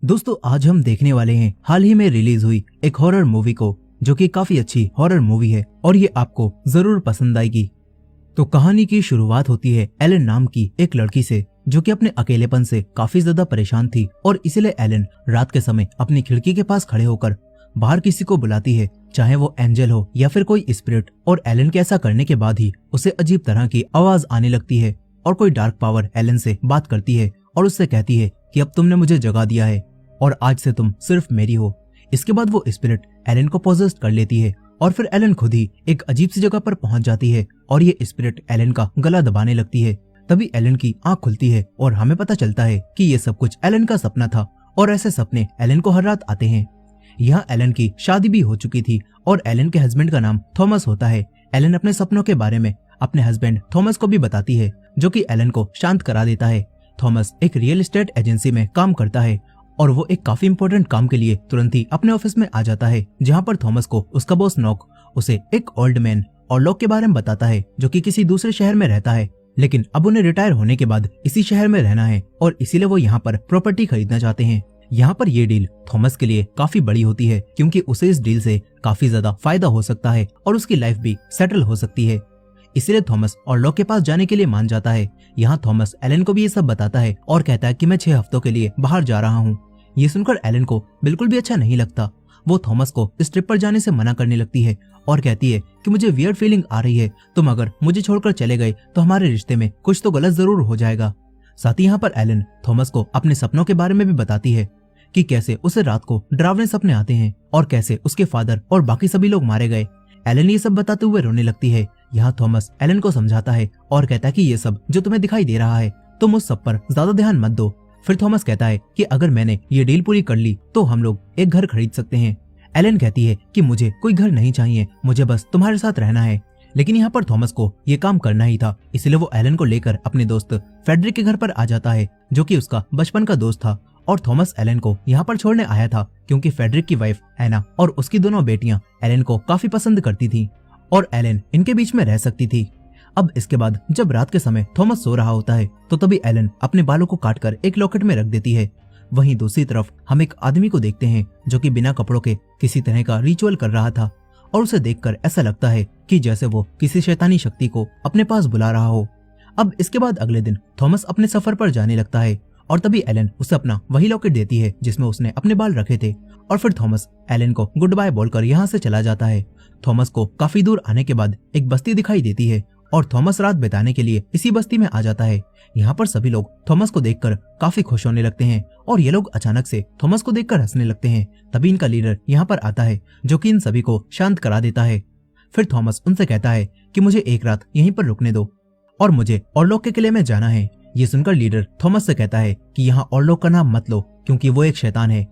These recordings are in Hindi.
दोस्तों आज हम देखने वाले हैं हाल ही में रिलीज हुई एक हॉरर मूवी को, जो कि काफी अच्छी हॉरर मूवी है और ये आपको जरूर पसंद आएगी। तो कहानी की शुरुआत होती है एलन नाम की एक लड़की से, जो कि अपने अकेलेपन से काफी ज्यादा परेशान थी और इसीलिए एलन रात के समय अपनी खिड़की के पास खड़े होकर बाहर किसी को बुलाती है, चाहे वो एंजल हो या फिर कोई स्पिरिट। और एलन के ऐसा करने के बाद ही उसे अजीब तरह की आवाज आने लगती है और कोई डार्क पावर एलन से बात करती है और उससे कहती है कि अब तुमने मुझे जगा दिया है और आज से तुम सिर्फ मेरी हो। इसके बाद वो स्पिरिट एलन को पोजेस्ट कर लेती है और फिर एलन खुद ही एक अजीब सी जगह पर पहुंच जाती है और ये स्पिरिट एलन का गला दबाने लगती है। तभी एलन की आंख खुलती है और हमें पता चलता है कि ये सब कुछ एलन का सपना था और ऐसे सपने एलन को हर रात आते हैं। यहाँ एलन की शादी भी हो चुकी थी और एलन के हस्बैंड का नाम थॉमस होता है। एलन अपने सपनों के बारे में अपने हस्बैंड थॉमस को भी बताती है, जो कि एलन को शांत करा देता है। थॉमस एक रियल एस्टेट एजेंसी में काम करता है और वो एक काफी इंपॉर्टेंट काम के लिए तुरंत ही अपने ऑफिस में आ जाता है, जहाँ पर थॉमस को उसका बॉस नॉक उसे एक ओल्ड मैन और लॉक के बारे में बताता है, जो कि किसी दूसरे शहर में रहता है, लेकिन अब उन्हें रिटायर होने के बाद इसी शहर में रहना है और इसीलिए वो यहाँ पर प्रॉपर्टी खरीदना चाहते हैं। यहाँ पर ये डील थॉमस के लिए काफी बड़ी होती है, क्योंकि उसे इस डील से काफी ज्यादा फायदा हो सकता है और उसकी लाइफ भी सेटल हो सकती है। इसलिए थॉमस और लॉक के पास जाने के लिए मान जाता है। यहाँ थॉमस एलन को भी ये सब बताता है और कहता है कि मैं 6 हफ्तों के लिए बाहर जा रहा हूँ। ये सुनकर एलन को बिल्कुल भी अच्छा नहीं लगता। वो थॉमस को इस ट्रिप पर जाने से मना करने लगती है और कहती है कि मुझे वियर्ड फीलिंग आ रही है, तुम अगर मुझे छोड़कर चले गए तो हमारे रिश्ते में कुछ तो गलत जरूर हो जाएगा। साथ ही यहाँ पर एलन थॉमस को अपने सपनों के बारे में भी बताती है कि कैसे उसे रात को डरावने सपने आते हैं और कैसे उसके फादर और बाकी सभी लोग मारे गए। एलन ये सब बताते हुए रोने लगती है। यहाँ थॉमस एलन को समझाता है और कहता है कि ये सब जो तुम्हें दिखाई दे रहा है तुम उस सब पर ज्यादा ध्यान मत दो। फिर थॉमस कहता है कि अगर मैंने ये डील पूरी कर ली तो हम लोग एक घर खरीद सकते हैं। एलन कहती है कि मुझे कोई घर नहीं चाहिए, मुझे बस तुम्हारे साथ रहना है। लेकिन यहाँ पर थॉमस को ये काम करना ही था, इसलिए वो एलन को लेकर अपने दोस्त फेडरिक के घर पर आ जाता है, जो कि उसका बचपन का दोस्त था। और थॉमस एलन को यहाँ पर छोड़ने आया था क्योंकि फेडरिक की वाइफ एना और उसकी दोनों बेटियां एलन को काफी पसंद करती थी और एलन इनके बीच में रह सकती थी। अब इसके बाद जब रात के समय थॉमस सो रहा होता है तो तभी एलन अपने बालों को काटकर एक लॉकेट में रख देती है। वहीं दूसरी तरफ हम एक आदमी को देखते हैं, जो कि बिना कपड़ों के किसी तरह का रिचुअल कर रहा था और उसे देखकर ऐसा लगता है कि जैसे वो किसी शैतानी शक्ति को अपने पास बुला रहा हो। अब इसके बाद अगले दिन थॉमस अपने सफर पर जाने लगता है और तभी एलन उसे अपना वही लॉकेट देती है जिसमें उसने अपने बाल रखे थे और फिर थॉमस एलन को गुड बाय बोलकर यहाँ से चला जाता है। थॉमस को काफी दूर आने के बाद एक बस्ती दिखाई देती है और थॉमस रात बिताने के लिए इसी बस्ती में आ जाता है। यहाँ पर सभी लोग थॉमस को देखकर काफी खुश होने लगते हैं और ये लोग अचानक से थॉमस को देखकर हंसने लगते हैं। तभी इनका लीडर यहाँ पर आता है, जो कि इन सभी को शांत करा देता है। फिर थॉमस उनसे कहता है कि मुझे एक रात यहीं पर रुकने दो और मुझे ऑरलॉक के किले में जाना है। ये सुनकर लीडर थॉमस से कहता है कि यहाँ ऑरलॉक का नाम मत लो, क्योंकि वो एक शैतान है।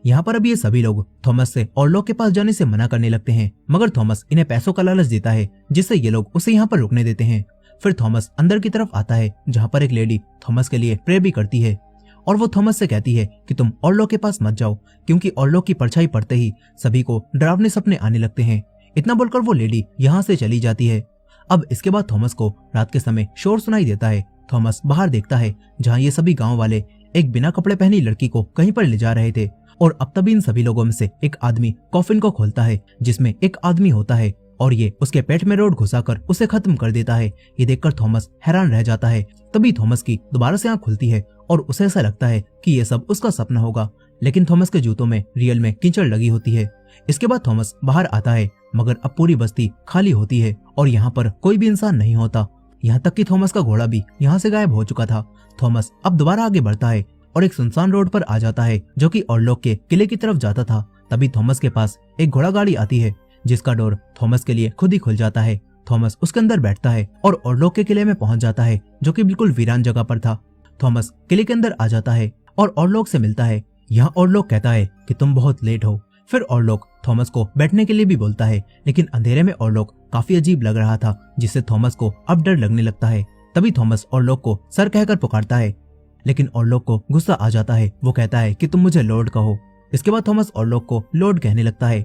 यहाँ पर अब ये सभी लोग थॉमस से ऑरलॉक के पास जाने से मना करने लगते हैं, मगर थॉमस इन्हें पैसों का लालच देता है, जिससे ये लोग उसे यहाँ पर रुकने देते हैं। फिर थॉमस अंदर की तरफ आता है, जहाँ पर एक लेडी थॉमस के लिए प्रे भी करती है और वो थॉमस से कहती है कि तुम ऑरलॉक के पास मत जाओ, क्योंकि ऑरलॉक की परछाई पड़ते ही सभी को डरावने सपने आने लगते हैं। इतना बोलकर वो लेडी यहाँ से चली जाती है। अब इसके बाद थॉमस को रात के समय शोर सुनाई देता है। थॉमस बाहर देखता है, जहाँ ये सभी गाँव वाले एक बिना कपड़े पहनी लड़की को कहीं पर ले जा रहे थे और अब तभी इन सभी लोगों में से एक आदमी कॉफिन को खोलता है, जिसमें एक आदमी होता है और ये उसके पेट में रोड घुसाकर उसे खत्म कर देता है। ये देखकर थॉमस हैरान रह जाता है। तभी थॉमस की दोबारा से आंख खुलती है और उसे ऐसा लगता है कि ये सब उसका सपना होगा, लेकिन थॉमस के जूतों में रियल में कीचड़ लगी होती है। इसके बाद थॉमस बाहर आता है, मगर अब पूरी बस्ती खाली होती है और यहाँ पर कोई भी इंसान नहीं होता। यहाँ तक कि थॉमस का घोड़ा भी यहाँ से गायब हो चुका था। थॉमस अब दोबारा आगे बढ़ता है और एक सुनसान रोड पर आ जाता है, जो कि ऑरलॉक के किले की तरफ जाता था। तभी थॉमस के पास एक घोड़ा गाड़ी आती है, जिसका डोर थॉमस के लिए खुद ही खुल जाता है। थॉमस उसके अंदर बैठता है और ऑरलॉक के किले में पहुंच जाता है, जो कि बिल्कुल वीरान जगह पर था। थॉमस किले के अंदर आ जाता है और ऑरलॉक से मिलता है। यहाँ ऑरलॉक कहता है कि तुम बहुत लेट हो। फिर ऑरलॉक थॉमस को बैठने के लिए भी बोलता है, लेकिन अंधेरे में ऑरलॉक काफी अजीब लग रहा था, जिससे थॉमस को अब डर लगने लगता है। तभी थॉमस ऑरलॉक को सर कहकर पुकारता है, लेकिन ऑरलॉक को गुस्सा आ जाता है। वो कहता है कि तुम मुझे लॉर्ड कहो। इसके बाद थॉमस ऑरलॉक को लॉर्ड कहने लगता है।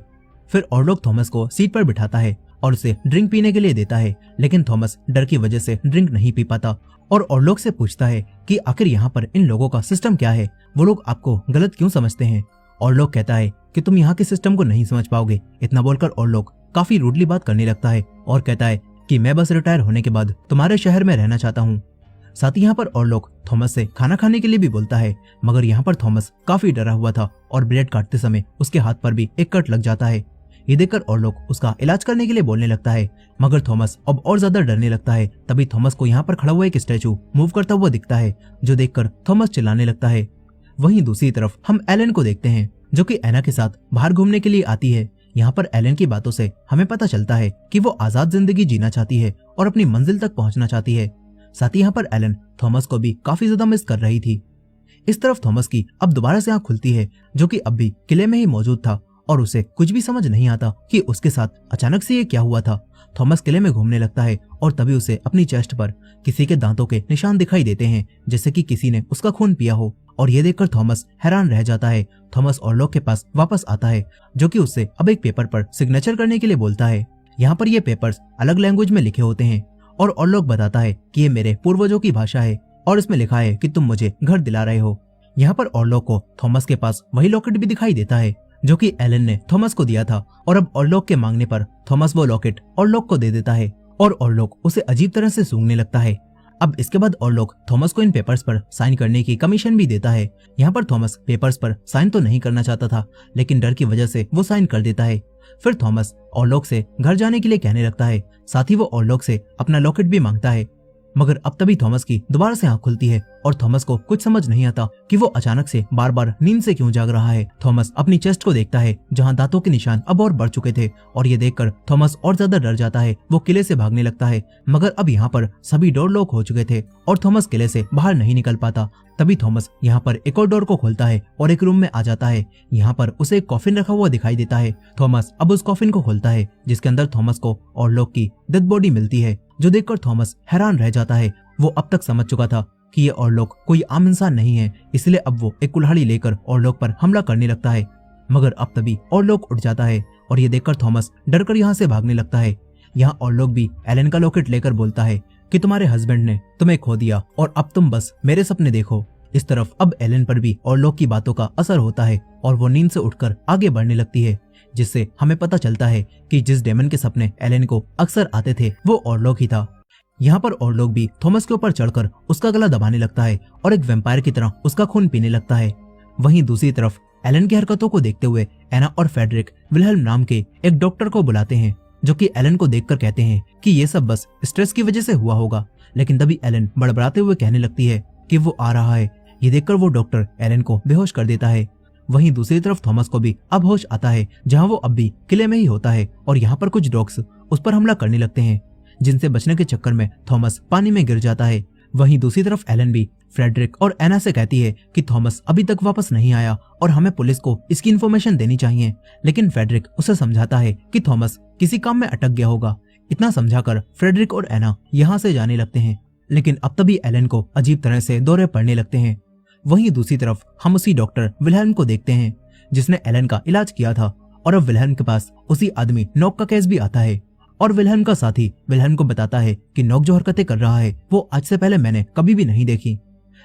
फिर ऑरलॉक थॉमस को सीट पर बिठाता है और उसे ड्रिंक पीने के लिए देता है, लेकिन थॉमस डर की वजह से ड्रिंक नहीं पी पाता और ऑरलॉक से पूछता है कि आखिर यहाँ पर इन लोगों का सिस्टम क्या है, वो लोग आपको गलत क्यों समझते हैं। ऑरलॉक कहता है कि तुम यहाँ के सिस्टम को नहीं समझ पाओगे। इतना बोलकर ऑरलॉक काफी रूडली बात करने लगता है और कहता है कि मैं बस रिटायर होने के बाद तुम्हारे शहर में रहना चाहता हूँ। साथ ही यहाँ पर ऑरलॉक थॉमस से खाना खाने के लिए भी बोलता है, मगर यहाँ पर थॉमस काफी डरा हुआ था और ब्रेड काटते समय उसके हाथ पर भी एक कट लग जाता है। ये देखकर ऑरलॉक उसका इलाज करने के लिए बोलने लगता है, मगर थॉमस अब और ज्यादा डरने लगता है। तभी थॉमस को यहाँ पर खड़ा हुआ एक स्टैचू मूव करता हुआ दिखता है, जो देखकर थॉमस चिल्लाने लगता है। वहीं दूसरी तरफ हम एलन को देखते हैं, जो कि एना के साथ बाहर घूमने के लिए आती है। यहाँ पर एलन की बातों से हमें पता चलता है कि वो आजाद जिंदगी जीना चाहती है और अपनी मंजिल तक पहुंचना चाहती है। साथ ही यहाँ पर एलन थॉमस को भी काफी ज्यादा मिस कर रही थी। इस तरफ थॉमस की अब दोबारा से आंख खुलती है, जो कि अब भी किले में ही मौजूद था और उसे कुछ भी समझ नहीं आता कि उसके साथ अचानक से ये क्या हुआ था। थॉमस किले में घूमने लगता है और तभी उसे अपनी चेस्ट पर किसी के दांतों के निशान दिखाई देते हैं, जैसे कि किसी ने उसका खून पिया हो। और ये देखकर थॉमस हैरान रह जाता है। थॉमस ऑरलॉक के पास वापस आता है, जो कि उससे अब एक पेपर पर सिग्नेचर करने के लिए बोलता है। यहाँ पर ये पेपर्स अलग लैंग्वेज में लिखे होते हैं और ऑरलॉक बताता है कि ये मेरे पूर्वजों की भाषा है और इसमें लिखा है कि तुम मुझे घर दिला रहे हो। यहाँ पर ऑरलॉक को थॉमस के पास वही लॉकेट भी दिखाई देता है, जो कि एलन ने थॉमस को दिया था। और अब ऑरलॉक के मांगने पर थॉमस वो लॉकेट ऑरलॉक को दे देता है और ऑरलॉक उसे अजीब तरह से सूंघने लगता है। अब इसके बाद ऑरलॉक थॉमस को इन पेपर्स पर साइन करने की कमीशन भी देता है। यहाँ पर थॉमस पेपर्स पर साइन तो नहीं करना चाहता था, लेकिन डर की वजह से वो साइन कर देता है। फिर थॉमस ऑरलॉक से घर जाने के लिए कहने लगता है। साथ ही वो ऑरलॉक से अपना लॉकेट भी मांगता है, मगर अब तभी थॉमस की दोबारा से आंख खुलती है और थॉमस को कुछ समझ नहीं आता कि वो अचानक से बार बार नींद से क्यों जाग रहा है। थॉमस अपनी चेस्ट को देखता है, जहां दांतों के निशान अब और बढ़ चुके थे, और ये देखकर थॉमस और ज्यादा डर जाता है। वो किले से भागने लगता है, मगर अब यहाँ पर सभी डोर लॉक हो चुके थे और थॉमस किले से बाहर नहीं निकल पाता। तभी थॉमस यहाँ पर एक और डोर को खोलता है और एक रूम में आ जाता है। यहाँ पर उसे एक कॉफिन रखा हुआ दिखाई देता है। थॉमस अब उस कॉफिन को खोलता है, जिसके अंदर थॉमस को ऑरलॉक की डेड बॉडी मिलती है, जो देखकर थॉमस हैरान रह जाता है। वो अब तक समझ चुका था कि ये ऑरलॉक कोई आम इंसान नहीं है, इसलिए अब वो एक कुल्हाड़ी लेकर ऑरलॉक पर हमला करने लगता है। मगर अब तभी ऑरलॉक उठ जाता है और ये देखकर थॉमस डरकर यहाँ से भागने लगता है। यहाँ ऑरलॉक भी एलन का लॉकेट लेकर बोलता है कि तुम्हारे हस्बैंड ने तुम्हें खो दिया और अब तुम बस मेरे सपने देखो। इस तरफ अब एलन पर भी ऑरलॉक की बातों का असर होता है और वो नींद से उठकर आगे बढ़ने लगती है, जिससे हमें पता चलता है कि जिस डेमन के सपने एलन को अक्सर आते थे वो ऑरलॉक ही था। यहाँ पर ऑरलॉक भी थॉमस के ऊपर चढ़कर उसका गला दबाने लगता है और एक वैम्पायर की तरह उसका खून पीने लगता है। वहीं दूसरी तरफ एलन की हरकतों को देखते हुए एना और फेडरिक विल्हेल्म नाम के एक डॉक्टर को बुलाते हैं, जो कि एलन को देखकर कहते हैं कि ये सब बस स्ट्रेस की वजह से हुआ होगा। लेकिन तभी एलन बड़बड़ाते हुए कहने लगती है कि वो आ रहा है। ये देखकर वो डॉक्टर एलन को बेहोश कर देता है। वहीं दूसरी तरफ थॉमस को भी अब होश आता है, जहाँ वो अब भी किले में ही होता है और यहाँ पर कुछ डॉग्स उस पर हमला करने लगते हैं, जिनसे बचने के चक्कर में थॉमस पानी में गिर जाता है। वहीं दूसरी तरफ एलन भी फ्रेडरिक और एना से कहती है कि थॉमस अभी तक वापस नहीं आया और हमें पुलिस को इसकी इन्फॉर्मेशन देनी चाहिए। लेकिन फ्रेडरिक उसे समझाता है कि थॉमस किसी काम में अटक गया होगा। इतना समझाकर फ्रेडरिक और एना यहाँ से जाने लगते हैं, लेकिन अब तभी एलन को अजीब तरह से दौरे पड़ने लगते हैं। वहीं दूसरी तरफ हम उसी डॉक्टर विल्हेल्म को देखते हैं, जिसने एलन का इलाज किया था, और अब विल्हेल्म के पास उसी आदमी नॉक का केस भी आता है और विल्हेल्म का साथी विल्हेल्म को बताता है कि नॉक जो हरकतें कर रहा है वो आज से पहले मैंने कभी भी नहीं देखी।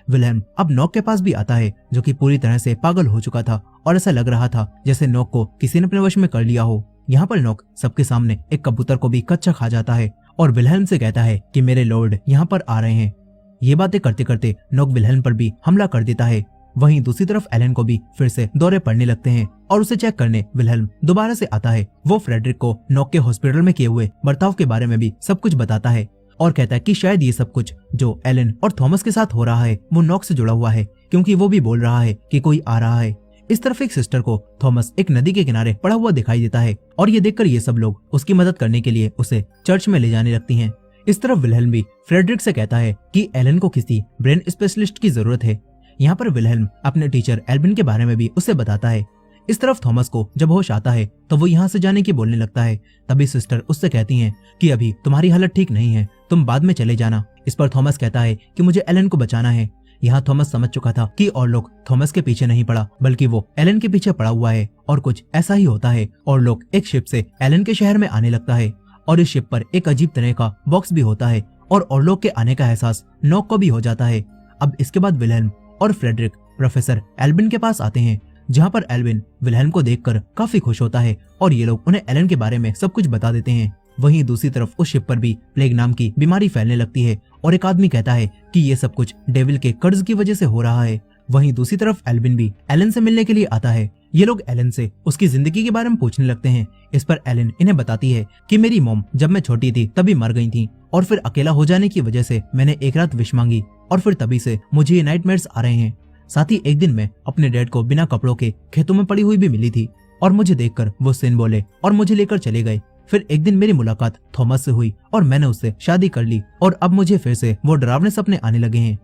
विल्हेल्म अब नॉक के पास भी आता है, जो कि पूरी तरह से पागल हो चुका था और ऐसा लग रहा था जैसे नॉक को किसी ने अपने वश में कर लिया हो। यहाँ पर नॉक सबके सामने एक कबूतर को भी कच्चा खा जाता है और विल्हेल्म से कहता है कि मेरे लॉर्ड यहाँ पर आ रहे हैं। ये बातें करते करते नॉक विल्हेल्म पर भी हमला कर देता है। वहीं दूसरी तरफ एलन को भी फिर से दौरे पड़ने लगते हैं और उसे चेक करने विल्हेल्म दोबारा से आता है। वो फ्रेडरिक को नॉक के हॉस्पिटल में किए हुए बर्ताव के बारे में भी सब कुछ बताता है और कहता है कि शायद ये सब कुछ जो एलन और थॉमस के साथ हो रहा है वो नॉक से जुड़ा हुआ है, क्योंकि वो भी बोल रहा है कि कोई आ रहा है। इस तरफ एक सिस्टर को थॉमस एक नदी के किनारे पड़ा हुआ दिखाई देता है और ये देखकर ये सब लोग उसकी मदद करने के लिए उसे चर्च में ले जाने लगती हैं। इस तरफ विल्हेल्म भी फ्रेडरिक से कहता है कि एलन को किसी ब्रेन स्पेशलिस्ट की जरूरत है। यहाँ पर विल्हेल्म अपने टीचर एल्बिन के बारे में भी उसे बताता है। इस तरफ थॉमस को जब होश आता है तो वो यहाँ से जाने की बोलने लगता है। तभी सिस्टर उससे कहती हैं कि अभी तुम्हारी हालत ठीक नहीं है, तुम बाद में चले जाना। इस पर थॉमस कहता है कि मुझे एलन को बचाना है। यहाँ थॉमस समझ चुका था कि ऑरलॉक थॉमस के पीछे नहीं पड़ा, बल्कि वो एलन के पीछे पड़ा हुआ है और कुछ ऐसा ही होता है। ऑरलॉक एक शिप से एलन के शहर में आने लगता है और इस शिप पर एक अजीब तरह का बॉक्स भी होता है और लोग के आने का एहसास नॉक को भी हो जाता है। अब इसके बाद विल्हेल्म और फ्रेडरिक प्रोफेसर एल्विन के पास आते हैं, जहाँ पर एल्विन विल्हेल्म को देखकर काफी खुश होता है और ये लोग उन्हें एलन के बारे में सब कुछ बता देते हैं। वहीं दूसरी तरफ उस शिप पर भी प्लेग नाम की बीमारी फैलने लगती है और एक आदमी कहता है कि ये सब कुछ डेविल के कर्ज की वजह से हो रहा है। वहीं दूसरी तरफ एल्विन भी एलन से मिलने के लिए आता है। ये लोग एलन से उसकी जिंदगी के बारे में पूछने लगते हैं। इस पर एलन इन्हें बताती है कि मेरी मॉम जब मैं छोटी थी तभी मर गई थी और फिर अकेला हो जाने की वजह से मैंने एक रात विश मांगी और फिर तभी से मुझे ये नाइटमेयर्स आ रहे हैं। साथ ही एक दिन मैं अपने डैड को बिना कपड़ों के खेतों में पड़ी हुई भी मिली थी और मुझे देखकर वो सिन बोले और मुझे लेकर चले गए। फिर एक दिन मेरी मुलाकात थॉमस से हुई और मैंने उससे शादी कर ली और अब मुझे फिर से वो डरावने सपने आने लगे हैं।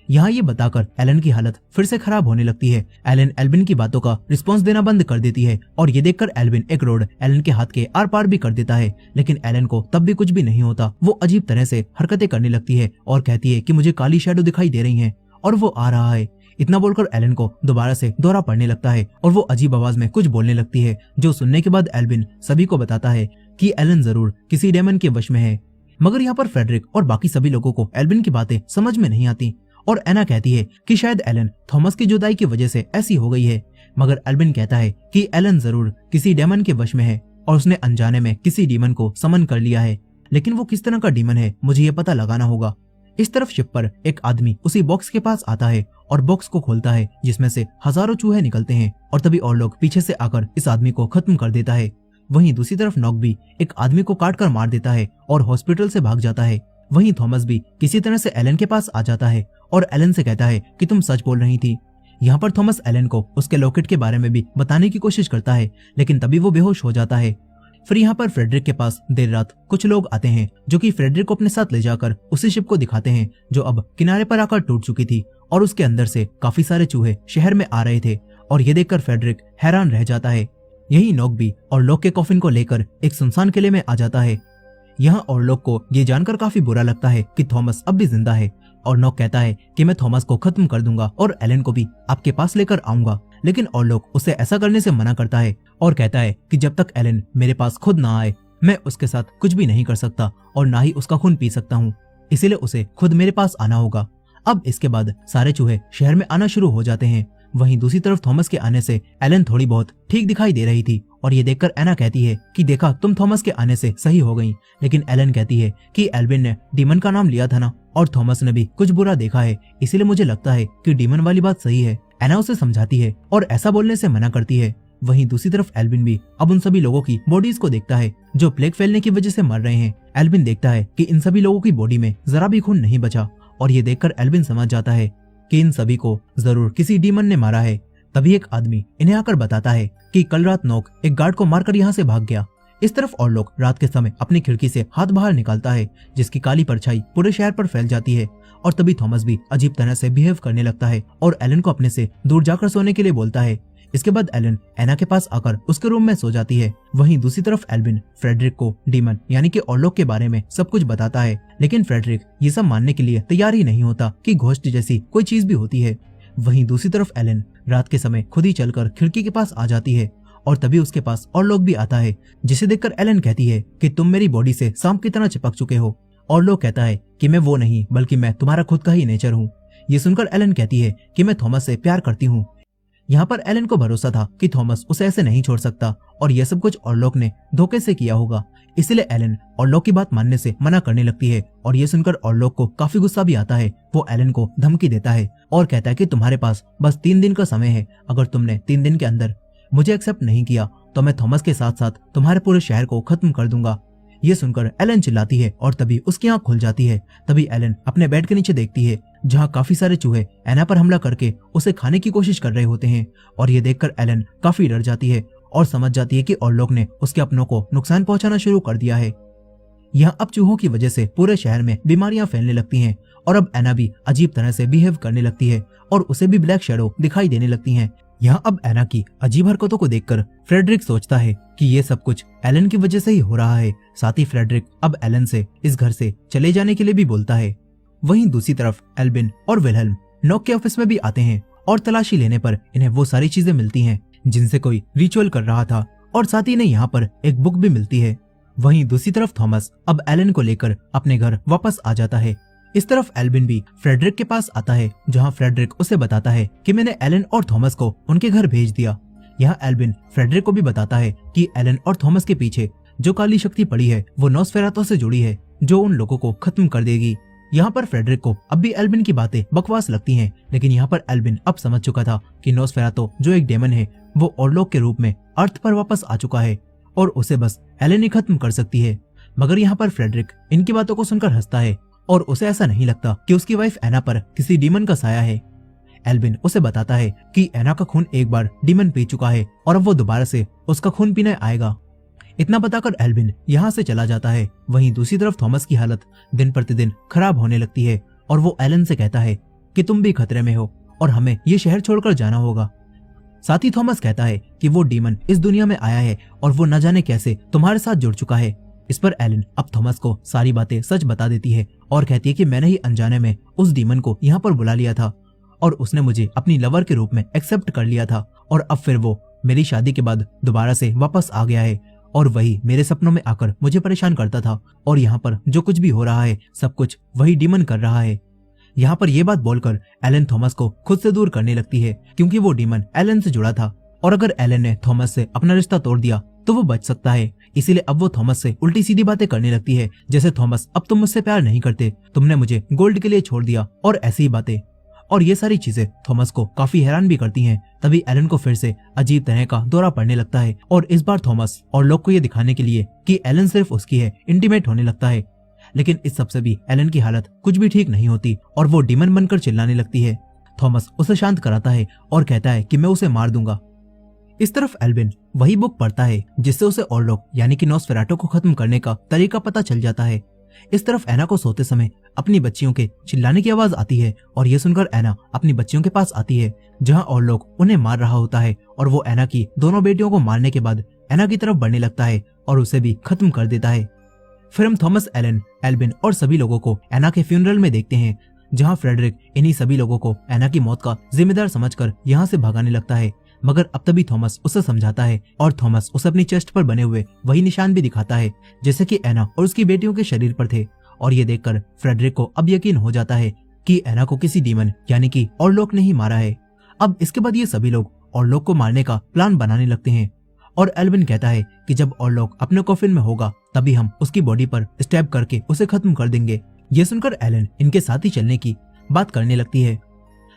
यहाँ ये बताकर एलन की हालत फिर से खराब होने लगती है। एलन एल्विन की बातों का रिस्पॉन्स देना बंद कर देती है और ये देखकर एल्विन एक रोड एलन के हाथ के आर पार भी कर देता है, लेकिन एलन को तब भी कुछ भी नहीं होता। वो अजीब तरह से हरकतें करने लगती है और कहती है कि मुझे काली शैडो दिखाई दे रही है और वो आ रहा है। इतना बोलकर एलन को दोबारा से दौरा पड़ने लगता है और वो अजीब आवाज में कुछ बोलने लगती है, जो सुनने के बाद एल्विन सभी को बताता है कि एलन जरूर किसी डेमन के वश में है। मगर यहाँ पर फ्रेडरिक और बाकी सभी लोगों को एल्विन की बातें समझ में नहीं आती और एना कहती है कि शायद एलन थॉमस की जुदाई की वजह से ऐसी हो गई है। मगर एल्विन कहता है कि एलन जरूर किसी डेमन के वश में है और उसने अनजाने में किसी डीमन को समन कर लिया है, लेकिन वो किस तरह का डीमन है मुझे ये पता लगाना होगा। इस तरफ शिप पर एक आदमी उसी बॉक्स के पास आता है और बॉक्स को खोलता है, जिसमें से हजारों चूहे निकलते हैं और तभी और लोग पीछे से आकर इस आदमी को खत्म कर देता है। वहीं दूसरी तरफ नॉक भी एक आदमी को काट कर मार देता है और हॉस्पिटल से भाग जाता है। वहीं थॉमस भी किसी तरह से एलन के पास आ जाता है और एलन से कहता है कि तुम सच बोल रही थी। यहाँ पर थॉमस एलन को उसके लॉकेट के बारे में भी बताने की कोशिश करता है, लेकिन तभी वो बेहोश हो जाता है। फिर यहाँ पर फ्रेडरिक के पास देर रात कुछ लोग आते हैं, जो कि फ्रेडरिक को अपने साथ ले जाकर उसी शिप को दिखाते हैं जो अब किनारे पर आकर टूट चुकी थी और उसके अंदर से काफी सारे चूहे शहर में आ रहे थे और ये देखकर फ्रेडरिक हैरान रह जाता है। यही नॉक भी और लोग के कॉफिन को लेकर एक सुनसान किले में आ जाता है। यहाँ और लोग को ये जानकर काफी बुरा लगता है कि थॉमस अब भी जिंदा है और नॉक कहता है कि मैं थॉमस को खत्म कर दूंगा और एलन को भी आपके पास लेकर आऊंगा, लेकिन और लोग उसे ऐसा करने से मना करता है और कहता है कि जब तक एलन मेरे पास खुद ना आए मैं उसके साथ कुछ भी नहीं कर सकता और ना ही उसका खून पी सकता हूँ, इसीलिए उसे खुद मेरे पास आना होगा। अब इसके बाद सारे चूहे शहर में आना शुरू हो जाते हैं। वहीं दूसरी तरफ थॉमस के आने से एलन थोड़ी बहुत ठीक दिखाई दे रही थी और ये देखकर एना कहती है कि देखा तुम थॉमस के आने से सही हो गई, लेकिन एलन कहती है कि एल्विन ने डीमन का नाम लिया था ना और थॉमस ने भी कुछ बुरा देखा है, इसीलिए मुझे लगता है कि डीमन वाली बात सही है। एना उसे समझाती है और ऐसा बोलने से मना करती है। वहीं दूसरी तरफ एल्विन भी अब उन सभी लोगों की बॉडीज को देखता है जो प्लेग फैलने की वजह से मर रहे हैं। एल्विन देखता है कि इन सभी लोगों की बॉडी में जरा भी खून नहीं बचा और ये देखकर एल्विन समझ जाता है कि इन सभी को जरूर किसी डीमन ने मारा है। तभी एक आदमी इन्हें आकर बताता है कि कल रात नॉक एक गार्ड को मारकर यहाँ से भाग गया। इस तरफ और लोग रात के समय अपनी खिड़की से हाथ बाहर निकालता है, जिसकी काली परछाई पूरे शहर पर फैल जाती है और तभी थॉमस भी अजीब तरह से बिहेव करने लगता है और एलन को अपने से दूर जाकर सोने के लिए बोलता है। इसके बाद एलन एना के पास आकर उसके रूम में सो जाती है। वहीं दूसरी तरफ एल्विन फ्रेडरिक को डीमन यानी कि ऑरलॉक के बारे में सब कुछ बताता है, लेकिन फ्रेडरिक ये सब मानने के लिए तैयार ही नहीं होता कि घोस्ट जैसी कोई चीज भी होती है। वहीं दूसरी तरफ एलन रात के समय खुद ही चलकर खिड़की के पास आ जाती है और तभी उसके पास ऑरलॉक भी आता है, जिसे देखकर एलन कहती है कि तुम मेरी बॉडी से सांप की तरह चिपक चुके हो। ऑरलॉक कहता है कि मैं वो नहीं बल्कि मैं तुम्हारा खुद का ही नेचर हूँ। ये सुनकर एलन कहती है कि मैं थॉमस से प्यार करती हूँ। यहाँ पर एलन को भरोसा था कि थॉमस उसे ऐसे नहीं छोड़ सकता और यह सब कुछ ऑरलॉक ने धोखे से किया होगा, इसलिए एलन ऑरलॉक की बात मानने से मना करने लगती है और ये सुनकर ऑरलॉक को काफी गुस्सा भी आता है। वो एलन को धमकी देता है और कहता है कि तुम्हारे पास बस 3 दिन का समय है, अगर तुमने 3 दिन के अंदर मुझे एक्सेप्ट नहीं किया तो मैं थॉमस के साथ साथ तुम्हारे पूरे शहर को खत्म कर दूंगा। ये सुनकर एलन चिल्लाती है और तभी उसकी आंख खुल जाती है। तभी एलन अपने बेड के नीचे देखती है जहाँ काफी सारे चूहे एना पर हमला करके उसे खाने की कोशिश कर रहे होते हैं और ये देखकर एलन काफी डर जाती है और समझ जाती है कि ऑरलॉक ने उसके अपनों को नुकसान पहुंचाना शुरू कर दिया है। यहाँ अब चूहों की वजह से पूरे शहर में बीमारियां फैलने लगती हैं और अब एना भी अजीब तरह से बिहेव करने लगती है और उसे भी ब्लैक शैडो दिखाई देने लगती हैं। यहाँ अब एना की अजीब हरकतों को देखकर फ्रेडरिक सोचता है कि ये सब कुछ एलन की वजह से ही हो रहा है। साथ ही फ्रेडरिक अब एलन से इस घर से चले जाने के लिए भी बोलता है। वहीं दूसरी तरफ एल्विन और विल्हेल्म नॉक के ऑफिस में भी आते हैं और तलाशी लेने पर इन्हें वो सारी चीजें मिलती हैं जिनसे कोई रिचुअल कर रहा था और साथ ही इन्हें यहाँ पर एक बुक भी मिलती है। वहीं दूसरी तरफ थॉमस अब एलन को लेकर अपने घर वापस आ जाता है। इस तरफ एल्विन भी फ्रेडरिक के पास आता है, जहां फ्रेडरिक उसे बताता है कि मैंने एलन और थॉमस को उनके घर भेज दिया। यहाँ एल्विन फ्रेडरिक को भी बताता है कि एलन और थॉमस के पीछे जो काली शक्ति पड़ी है वो नॉसफेरातो से जुड़ी है, जो उन लोगों को खत्म कर देगी। यहाँ पर फ्रेडरिक को अब भी एल्विन की बातें बकवास लगती हैं, लेकिन यहाँ पर एल्विन अब समझ चुका था कि नॉसफेरातो जो एक डेमन है वो ऑरलॉक के रूप में अर्थ पर वापस आ चुका है और उसे बस एलन ही खत्म कर सकती है। मगर यहाँ पर फ्रेडरिक इनकी बातों को सुनकर हंसता है और उसे ऐसा नहीं लगता कि उसकी वाइफ एना पर किसी डीमन का साया है। एल्विन उसे बताता है कि एना का खून एक बार डीमन पी चुका है और अब वो दोबारा से उसका खून पीने आएगा। इतना बताकर एल्विन यहाँ से चला जाता है। वहीं दूसरी तरफ थॉमस की हालत दिन प्रतिदिन खराब होने लगती है और वो एलन से कहता है कि तुम भी खतरे में हो और हमें ये शहर छोड़कर जाना होगा। साथ ही थॉमस कहता है कि वो डीमन इस दुनिया में आया है और वो न जाने कैसे तुम्हारे साथ जुड़ चुका है। इस पर एलन अब थॉमस को सारी बातें सच बता देती है और कहती है कि मैंने ही अनजाने में उस डीमन को यहाँ पर बुला लिया था और उसने मुझे अपनी लवर के रूप में एक्सेप्ट कर लिया था और अब फिर वो मेरी शादी के बाद दोबारा से वापस आ गया है और वही मेरे सपनों में आकर मुझे परेशान करता था और यहाँ पर जो कुछ भी हो रहा है सब कुछ वही डीमन कर रहा है। यहाँ पर यह बात बोलकर एलन थॉमस को खुद से दूर करने लगती है, क्योंकि वो डीमन एलन से जुड़ा था और अगर एलन ने थॉमस से अपना रिश्ता तोड़ दिया तो वो बच सकता है। इसीलिए अब वो थॉमस से उल्टी सीधी बातें करने लगती है, जैसे थॉमस अब तुम मुझसे प्यार नहीं करते, तुमने मुझे गोल्ड के लिए छोड़ दिया और ऐसी ही बातें। और ये सारी चीजें थॉमस को काफी हैरान भी करती हैं। तभी एलन को फिर से अजीब तरह का दौरा पड़ने लगता है और इस बार थॉमस और लोग को ये दिखाने के लिए कि एलन सिर्फ उसकी है इंटीमेट होने लगता है। लेकिन इस सबसे भी एलन की हालत कुछ भी ठीक नहीं होती और वो डीमन बनकर चिल्लाने लगती है। थॉमस उसे शांत कराता है और कहता है कि मैं उसे मार दूंगा। इस तरफ एल्विन वही बुक पढ़ता है जिससे उसे ऑरलॉक यानी कि नॉसफेराटो को खत्म करने का तरीका पता चल जाता है। इस तरफ एना को सोते समय अपनी बच्चियों के चिल्लाने की आवाज आती है और ये सुनकर एना अपनी बच्चियों के पास आती है, जहां ऑरलॉक उन्हें मार रहा होता है और वो एना की दोनों बेटियों को मारने के बाद एना की तरफ बढ़ने लगता है और उसे भी खत्म कर देता है। फिर हम थॉमस, एलन, एल्विन और सभी लोगों को एना के फ्यूनरल में देखते हैं, जहां फ्रेडरिक इन्हीं सभी लोगों को एना की मौत का जिम्मेदार समझकर यहाँ से भागाने लगता है। मगर अब तभी थॉमस उसे समझाता है और थॉमस उसे अपनी चेस्ट पर बने हुए वही निशान भी दिखाता है जैसे कि एना और उसकी बेटियों के शरीर पर थे। और ये देखकर फ्रेडरिक को अब यकीन हो जाता है कि एना को किसी डीमन यानी कि ऑरलॉक ने ही मारा है। अब इसके बाद ये सभी लोग ऑरलॉक को मारने का प्लान बनाने लगते हैं और एल्विन कहता है कि जब ऑरलॉक अपने कॉफिन में होगा तभी हम उसकी बॉडी पर स्टैब करके उसे खत्म कर देंगे। ये सुनकर एलन इनके साथ ही चलने की बात करने लगती है,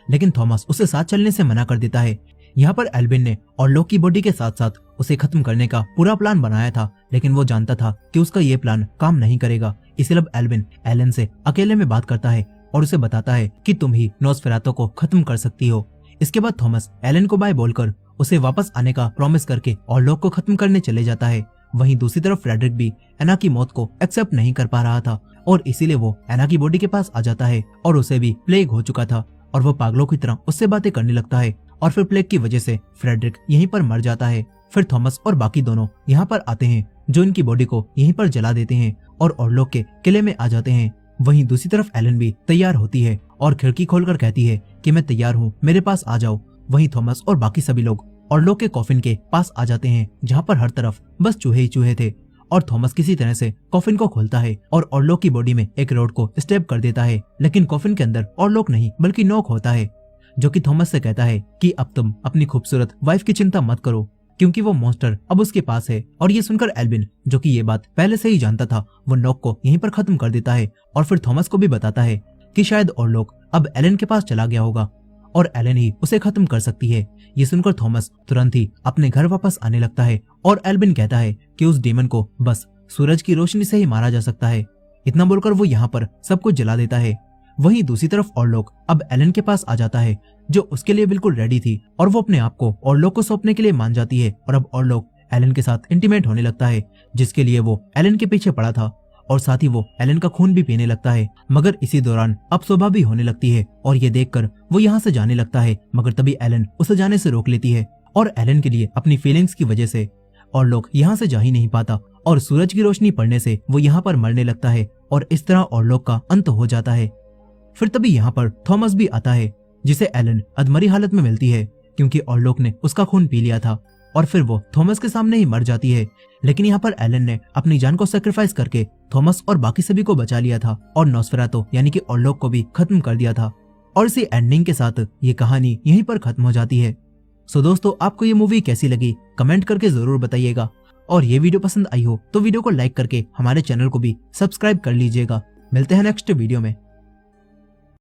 लेकिन थॉमस उसे साथ चलने से मना कर देता है। यहाँ पर एल्विन ने ऑरलॉक की बॉडी के साथ साथ उसे खत्म करने का पूरा प्लान बनाया था, लेकिन वो जानता था कि उसका ये प्लान काम नहीं करेगा। इसलिए अब एल्विन एलन से अकेले में बात करता है और उसे बताता है कि तुम ही नॉसफेरातो को खत्म कर सकती हो। इसके बाद थॉमस एलन को बाय बोलकर उसे वापस आने का प्रॉमिस करके ऑरलॉक को खत्म करने चले जाता है। वहीं दूसरी तरफ फ्रेडरिक भी एना की मौत को एक्सेप्ट नहीं कर पा रहा था और इसीलिए वो एना की बॉडी के पास आ जाता है और उसे भी प्लेग हो चुका था और वो पागलों की तरह उससे बातें करने लगता है और फिर प्लेग की वजह से फ्रेडरिक यहीं पर मर जाता है। फिर थॉमस और बाकी दोनों यहाँ पर आते हैं, जो इनकी बॉडी को यहीं पर जला देते हैं और ऑरलॉक के किले में आ जाते हैं। वहीं दूसरी तरफ एलन भी तैयार होती है और खिड़की खोलकर कहती है कि मैं तैयार हूँ, मेरे पास आ जाओ। वहीं थॉमस और बाकी सभी लोग ऑरलॉक के कॉफिन के पास आ जाते हैं, जहाँ पर हर तरफ बस चूहे ही चूहे थे और थॉमस किसी तरह से कॉफिन को खोलता है और ऑरलॉक की बॉडी में एक रॉड को स्टेप कर देता है, लेकिन कॉफिन के अंदर ऑरलॉक नहीं बल्कि नोक होता है, जो कि थॉमस से कहता है कि अब तुम अपनी खूबसूरत वाइफ की चिंता मत करो क्योंकि वो मॉन्स्टर अब उसके पास है। और ये सुनकर एल्विन, जो कि ये बात पहले से ही जानता था, वो नोक को यहीं पर खत्म कर देता है और फिर थॉमस को भी बताता है कि शायद ऑरलॉक अब एलन के पास चला गया होगा और एलन ही उसे खत्म कर सकती है। ये सुनकर थॉमस तुरंत ही अपने घर वापस आने लगता है और एल्विन कहता है कि उस डेमन को बस सूरज की रोशनी से ही मारा जा सकता है। इतना बोलकर वो यहाँ पर सब कुछ जला देता है। वहीं दूसरी तरफ ऑरलॉक अब एलन के पास आ जाता है, जो उसके लिए बिल्कुल रेडी थी और वो अपने आप को ऑरलॉक को सौंपने के लिए मान जाती है और अब ऑरलॉक एलन के साथ इंटीमेट होने लगता है, जिसके लिए वो एलन के पीछे पड़ा था और साथ ही वो एलन का खून भी पीने लगता है। मगर इसी दौरान अब सुबह भी होने लगती है और ये देखकर वो यहाँ से जाने लगता है, मगर तभी एलन उसे जाने से रोक लेती है और एलन के लिए अपनी फीलिंग्स की वजह से ऑरलॉक यहाँ से जा ही नहीं पाता और सूरज की रोशनी पड़ने से वो यहाँ पर मरने लगता है और इस तरह ऑरलॉक का अंत हो जाता है। फिर तभी यहाँ पर थॉमस भी आता है, जिसे एलन अधमरी हालत में मिलती है क्योंकि ऑरलॉक ने उसका खून पी लिया था। और फिर वो थॉमस के सामने ही मर जाती है। लेकिन यहाँ पर एलन ने अपनी जान को सेक्रीफाइस करके थॉमस और बाकी सभी को बचा लिया था और नॉस्फेरातु यानी कि ऑरलॉक को भी खत्म कर दिया था। और इसी एंडिंग के साथ ये कहानी यहीं पर खत्म हो जाती है। सो दोस्तों, आपको ये मूवी कैसी लगी कमेंट करके जरूर बताइएगा। और ये वीडियो पसंद आई हो तो वीडियो को लाइक करके हमारे चैनल को भी सब्सक्राइब कर लीजिएगा। मिलते हैं नेक्स्ट वीडियो में।